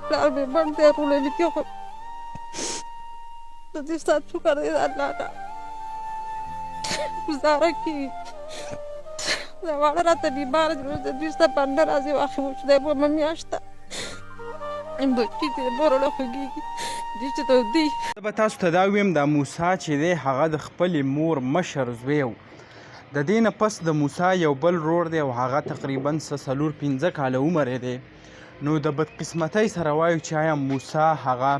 پلار مې مړ دی ورونه مې کېښود د دې ستا شکر دی د الله نه ګزاره کوي دا واړه راته بیماره دي اوس د دوی ستا بنده راځي واخلي مو چې دی به میاشت ده بچي دې مور له خوږېږي دوی چې تودي زه به تاسو ته دا ویم دا موسی چې دی هغه د خپلې مور مشر زوی و د دې نه پس د موسی یو بل ورور دی او هغه تقریبا 4-5 کاله عمر یې دی نو د بدقسمتۍ سره وایو چې آیا موسی هغه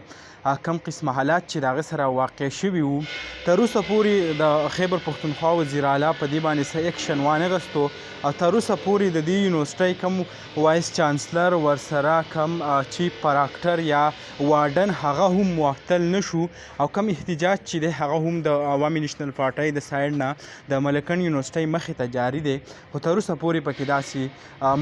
کم قسمه حالات چې د هغه سره واقع شوي وو تر اوسه پورې د خیبر پښتونخوا وزیر اعلی په دې باندې څه اکشن وانغستو او تر اوسه پورې د دې یونیورسټۍ کم وایس چانسلر ورسره کم چیف پراکټر یا وارډن هغه هم معطل نشو او کم احتجاج چې دی هغه هم د عوامي نیشنل پارټۍ د سایډ نه د ملکن یونیورسټۍ مخې ته جاري دی خو تر اوسه پورې پکې داسې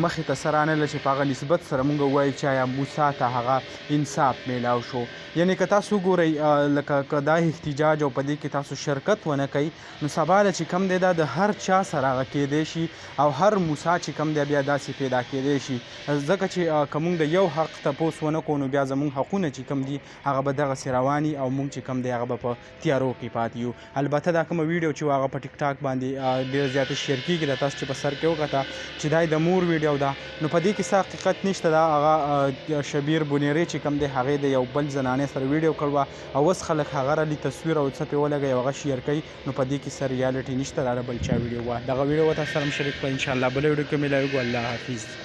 مخې ته څه رانغله چې په هغه نسبت سره موږ ووایو چې آیا موسی ته هغه انصاف میلاو شو یعنې که تاسو وګورئ لکه که دا احتجاج او په دې کې تاسو شرکت ونه کوئ نو سبا چې کم دی دا د هر چا سره هغه کیدی شي او هر موسی چې کم دی بیا داسې پیدا کیدی شي ځکه چې که موږ د یو حق تپوس ونه کړو نو بیا زموږ حقونه چې کم دي هغه به دغسې رواني او موږ چې کم دی هغه به په تیارو کې پاتې یو البته دا کومه ویډیو چې هغه په ټیک ټاک باندې ډېر زیاته شیر کېږي دا تاسو چې په سر کې وکته چې دا د مور ویډیو ده نو په دې کې څه حقیقت نشته دا هغه شبیر بونیری چې کم دی هغې د یو بل زنانې سره ویډیو کړوه او اوس خلک هغه رالي تصویر او څه پرې ولګوي او هغه شیر کوي نو په دې کې څه ریالټي نشته دا د بل چا ویډیو وه دغه ویډیو به تاسو سره هم شریک کړئ انشاءالله بله ویډیو کې ملاویږو الله حافظ